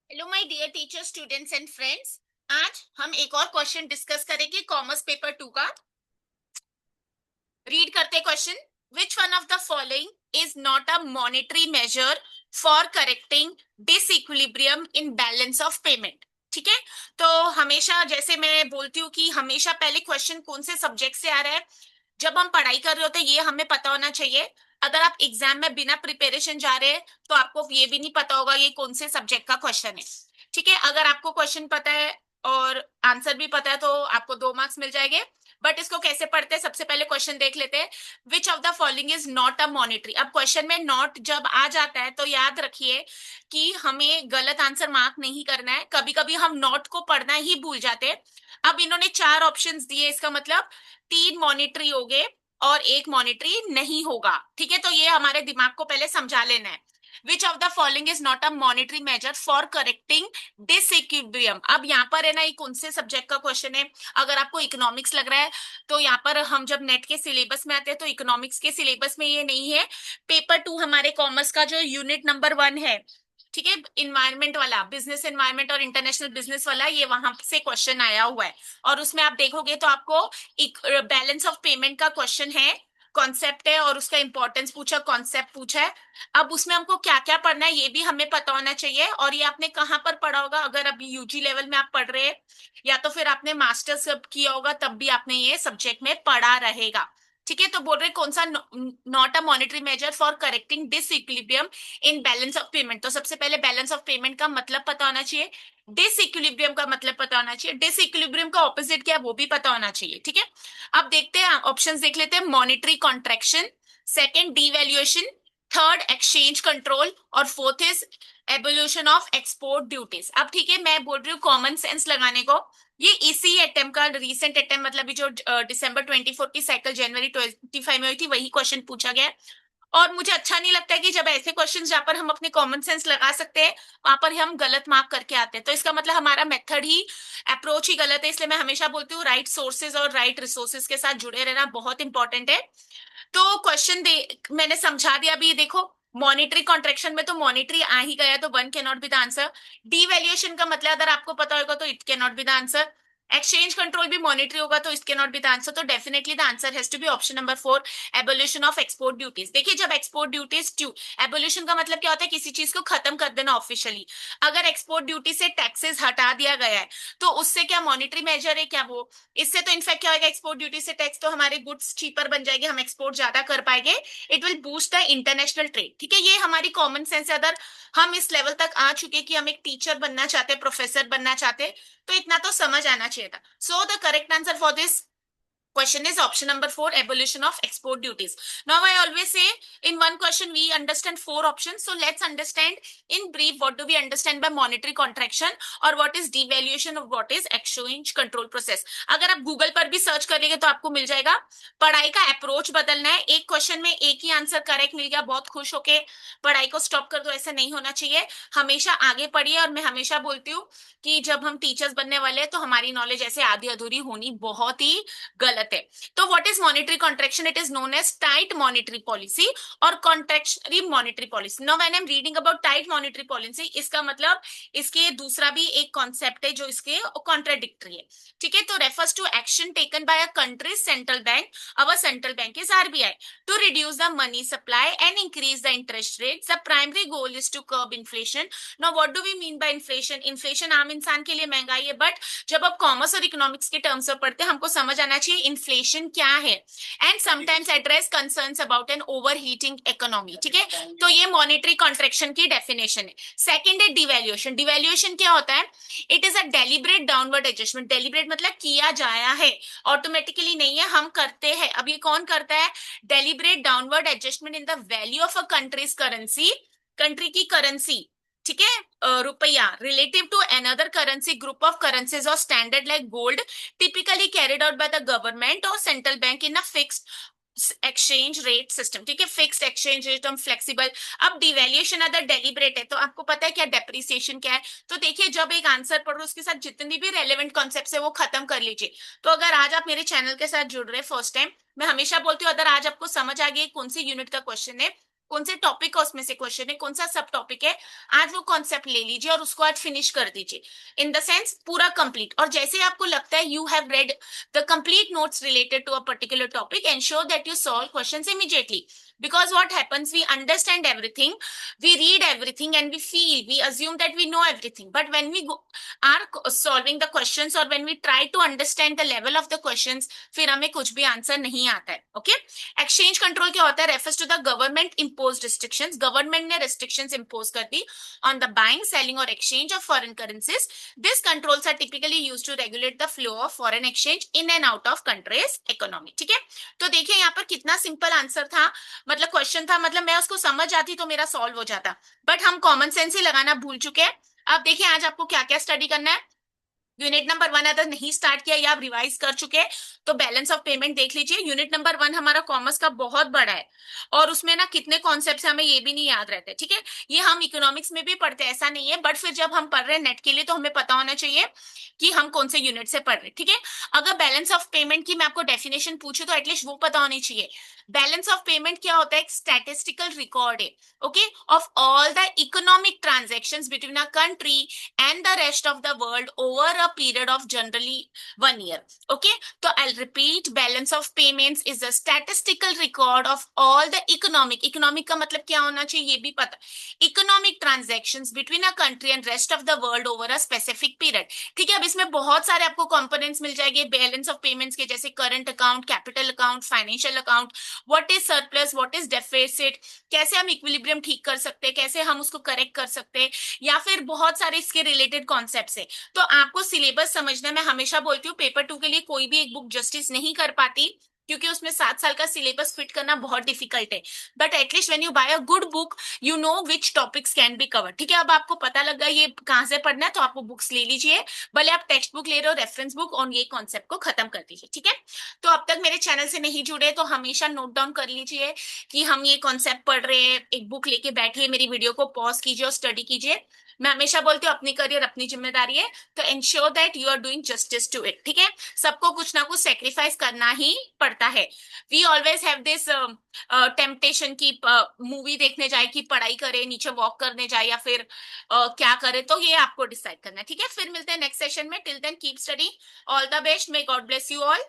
Hello my dear teacher students and friends. आज हम एक और क्वेश्चन डिस्कस करेंगे कॉमर्स पेपर 2 का। रीड करते question. Which one of the following is not a monetary measure for correcting disequilibrium in balance of payment. ठीक है। तो हमेशा जैसे मैं बोलती हूँ कि हमेशा पहले क्वेश्चन कौन से सब्जेक्ट से आ रहा है, जब हम पढ़ाई कर रहे होते हैं ये हमें पता होना चाहिए। अगर आप एग्जाम में बिना प्रिपरेशन जा रहे हैं तो आपको ये भी नहीं पता होगा ये कौन से सब्जेक्ट का क्वेश्चन है। ठीक है, अगर आपको क्वेश्चन पता है और आंसर भी पता है तो आपको 2 मार्क्स मिल जाएंगे। बट इसको कैसे पढ़ते हैं, सबसे पहले क्वेश्चन देख लेते हैं। विच of the following is not a monetary. अब क्वेश्चन में नॉट जब आ जाता है तो याद रखिए कि हमें गलत आंसर मार्क नहीं करना है। कभी कभी हम नॉट को पढ़ना ही भूल जाते हैं। अब इन्होंने 4 ऑप्शंस दिए, इसका मतलब 3 मॉनिटरी हो गए और एक मॉनिटरी नहीं होगा। ठीक है, तो ये हमारे दिमाग को पहले समझा लेना है। Which of the following is not a monetary measure for correcting disequilibrium. अब यहाँ पर है ना, ये कौन से सब्जेक्ट का क्वेश्चन है। अगर आपको इकोनॉमिक्स लग रहा है तो यहाँ पर हम जब नेट के सिलेबस में आते हैं तो इकोनॉमिक्स के सिलेबस में ये नहीं है। पेपर 2 हमारे कॉमर्स का जो यूनिट नंबर 1 है, ठीक है, इन्वायरमेंट वाला, बिजनेस एनवायरमेंट और इंटरनेशनल बिजनेस वाला, ये वहां से क्वेश्चन आया हुआ है। और उसमें आप देखोगे तो आपको एक बैलेंस ऑफ पेमेंट का क्वेश्चन है, कॉन्सेप्ट है और उसका इंपॉर्टेंस पूछा, कॉन्सेप्ट पूछा है। अब उसमें हमको क्या क्या पढ़ना है ये भी हमें पता होना चाहिए। और ये आपने कहाँ पर पढ़ा होगा, अगर अभी यूजी लेवल में आप पढ़ रहे हैं या तो फिर आपने मास्टर्स किया होगा तब भी आपने ये सब्जेक्ट में पढ़ा रहेगा। ठीक है, तो बोल रहे कौन सा not a monetary measure for correcting disequilibrium in balance of payment. तो सबसे पहले बैलेंस ऑफ पेमेंट का मतलब पता होना चाहिए, डिसइक्विलिब्रियम का मतलब पता होना चाहिए, डिसइक्विलिब्रियम का ऑपोजिट क्या है वो भी पता होना चाहिए। ठीक है, अब देखते हैं, ऑप्शंस देख लेते हैं। Monetary contraction, second devaluation, third exchange control और fourth is abolition of export duties. अब ठीक है, मैं बोल रही हूँ कॉमन सेंस लगाने को। ये इसी अटेम्प्ट का रीसेंट अटेम्प्ट, मतलब ये जो दिसंबर 24 की साइकिल जनवरी 25 में हुई थी वही क्वेश्चन पूछा गया है। और मुझे अच्छा नहीं लगता है कि जब ऐसे क्वेश्चन जहां पर हम अपने कॉमन सेंस लगा सकते हैं वहां पर हम गलत मार्क करके आते हैं, तो इसका मतलब हमारा मेथड ही, अप्रोच ही गलत है। इसलिए मैं हमेशा बोलती हूँ राइट सोर्सेज और राइट रिसोर्सेज के साथ जुड़े रहना बहुत इंपॉर्टेंट है। तो क्वेश्चन दे, मैंने समझा दिया। अभी देखो, मॉनिटरी कॉन्ट्रेक्शन में तो मॉनिटरी आ ही गया तो one can not be the answer. Devaluation का मतलब अगर आपको पता होगा तो it can not be the answer. Exchange control भी मॉनिटरी होगा तो इसके नॉट बी द आंसर। तो definitely the answer has to be option number 4, abolition of export duties. देखिए, जब एक्सपोर्ट ड्यूटीज एबोल्यूशन का मतलब क्या होता है, किसी चीज को खत्म कर देना ऑफिशियली। अगर एक्सपोर्ट ड्यूटी से टैक्सेस हटा दिया गया है तो उससे क्या मॉनिटरी मेजर है क्या वो। इससे तो इनफैक्ट क्या होगा, एक्सपोर्ट ड्यूटी से टैक्स तो हमारे गुड्स चीपर बन जाएंगे, हम एक्सपोर्ट ज्यादा कर पाएंगे। It will boost the international trade. ठीक है, ये हमारी कॉमन सेंस है। अगर हम इस लेवल तक आ चुके कि हम एक टीचर बनना चाहते, प्रोफेसर बनना चाहते, तो इतना तो समझ आना चाहिए था। So the correct answer for this question is option number 4, abolition of export duties. Now I always say in one question we understand 4 options, so let's understand in brief what do we understand by monetary contraction और what is devaluation और what is exchange control process। अगर आप Google पर भी search करेंगे तो आपको मिल जाएगा। पढ़ाई का अप्रोच बदलना है, एक क्वेश्चन में एक ही आंसर करेक्ट मिल गया बहुत खुश होके पढ़ाई को स्टॉप कर दो, ऐसा नहीं होना चाहिए। हमेशा आगे पढ़िए। और मैं हमेशा बोलती हूँ कि जब हम टीचर्स बनने वाले हैं तो हमारी नॉलेज ऐसे आधी अधूरी होनी बहुत ही गलत है। तो what is monetary contraction, it is known as tight monetary policy और contractionary monetary policy. Now when I am reading about tight monetary policy, इसका मतलब इसके दूसरा भी एक कॉन्सेप्ट है जो इसके कॉन्ट्राडिक्टरी है। ठीक है, तो refers to action taken by a country central bank, our central bank is RBI, to reduce the money supply and increase the interest rate. The primary goal is to curb inflation. Now what do we mean by inflation. Inflation आम इंसान के लिए महंगाई है, but जब आप commerce और economics के टर्म्स में पढ़ते हैं हमको समझ आना चाहिए इन्फ्लेशन क्या है, and sometimes address concerns about an overheating economy. ठीक है, तो ये मॉनेटरी कॉन्ट्रैक्शन की डेफिनेशन है। सेकंड है डिवैल्यूएशन। डिवैल्यूएशन क्या होता है, it is a deliberate downward adjustment. Deliberate मतलब किया जाया है, ऑटोमेटिकली नहीं है, हम करते हैं। अब ये कौन करता है, deliberate downward adjustment in the value of a country's currency, country की करेंसी, ठीक है, रुपया, relative to another currency group of currencies और standard like gold, typically carried out by the government और central bank in a fixed exchange rate system. ठीक है, fixed exchange rate, हम flexible. अब डिवैल्यूएशन अगर डेलिब्रेट है तो आपको पता है क्या डेप्रिसिएशन क्या है। तो देखिए, जब एक आंसर पढ़ो उसके साथ जितनी भी रेलेवेंट कॉन्सेप्ट है वो खत्म कर लीजिए। तो अगर आज आप मेरे चैनल के साथ जुड़ रहे फर्स्ट टाइम, मैं हमेशा बोलती हूँ अगर आज आपको समझ आ गई कौन सी यूनिट का क्वेश्चन है कौन से टॉपिक का उसमें से क्वेश्चन है, कौन सा सब टॉपिक है, आज वो कॉन्सेप्ट ले लीजिए और उसको आज फिनिश कर दीजिए, इन द सेंस पूरा कंप्लीट। और जैसे आपको लगता है you have read the complete notes related to a particular topic, ensure that you solve questions immediately, because what happens, we understand everything, we read everything and we feel, we assume that we know everything, but when we are solving the questions or when we try to understand the level of the questions, फिर हमें कुछ भी answer नहीं आता है। Okay, exchange control क्या होता है? Refers to the government impose restrictions, government ने रिस्ट्रिक्शंस इम्पोज कर दी ऑन द बाइंग, सेलिंग और exchange of foreign currencies. This controls are typically used to regulate the flow of foreign exchange in and out of countries economy. ठीक है, तो देखिए यहाँ पर कितना सिंपल आंसर था, मतलब क्वेश्चन था, मतलब मैं उसको समझ जाती तो मेरा सॉल्व हो जाता, बट हम कॉमन सेंस ही लगाना भूल चुके हैं। अब देखिए आज आपको क्या क्या स्टडी करना है। यूनिट नंबर 1 अगर नहीं स्टार्ट किया या आप रिवाइज कर चुके हैं तो बैलेंस ऑफ पेमेंट देख लीजिए। यूनिट नंबर 1 हमारा कॉमर्स का बहुत बड़ा है और उसमें ना कितने कॉन्सेप्ट्स हमें ये भी नहीं याद रहते। ठीक है, ये हम इकोनॉमिक्स में भी पढ़ते हैं, ऐसा नहीं है, बट फिर जब हम पढ़ रहे हैं नेट के लिए तो हमें पता होना चाहिए कि हम कौन से यूनिट से पढ़ रहे हैं। ठीक है, अगर बैलेंस ऑफ पेमेंट की मैं आपको डेफिनेशन पूछूं तो एटलीस्ट वो पता होनी चाहिए। बैलेंस ऑफ पेमेंट क्या होता है? एक स्टैटिस्टिकल रिकॉर्ड है, okay, of all the economic transactions between a country and the rest of the world over a period of generally 1 year. Okay, so I'll repeat, balance of payments is a statistical record of all the economic का मतलब क्या होना चाहिए ये भी पता, economic transactions between a country and rest of the world over a specific period। ठीक है, अब इसमें बहुत सारे आपको कंपोनेंट्स मिल जाएंगे बैलेंस ऑफ पेमेंट्स के, जैसे current account, capital account, financial account, what is surplus, what is deficit, कैसे हम इक्विलिब्रियम ठीक कर सकते हैं, कैसे हम उसको करेक्ट कर सकते हैं, या फिर बहुत सारे इसके रिलेटेड कॉन्सेप्ट्स है। तो आपको सिलेबस समझना, मैं हमेशा बोलती हूँ पेपर 2 के लिए कोई भी एक बुक जस्टिस नहीं कर पाती क्योंकि उसमें 7 साल का सिलेबस फिट करना बहुत डिफिकल्ट है, but at least when you buy a good book you know which topics can be covered. ठीक है, अब आपको पता लगा ये कहाँ से पढ़ना है तो आप वो बुक्स ले लीजिए, भले आप टेक्स्ट बुक ले रहे हो, रेफरेंस बुक, और ये कॉन्सेप्ट को खत्म कर दीजिए। ठीक है, तो अब तक मेरे चैनल से नहीं जुड़े तो हमेशा नोट डाउन कर लीजिए कि हम ये कॉन्सेप्ट पढ़ रहे हैं, एक बुक लेके बैठिए, मेरी वीडियो को पॉज कीजिए और स्टडी कीजिए। मैं हमेशा बोलती हूँ अपनी करियर अपनी जिम्मेदारी है, तो ensure that you are doing justice to it. ठीक है, सबको कुछ ना कुछ सेक्रीफाइस करना ही पड़ता है। We always have this temptation की मूवी देखने जाए कि पढ़ाई करे, नीचे वॉक करने जाए, या फिर क्या करे, तो ये आपको डिसाइड करना है। ठीक है, फिर मिलते हैं नेक्स्ट सेशन में। Till then keep study, all the best, may God bless you all.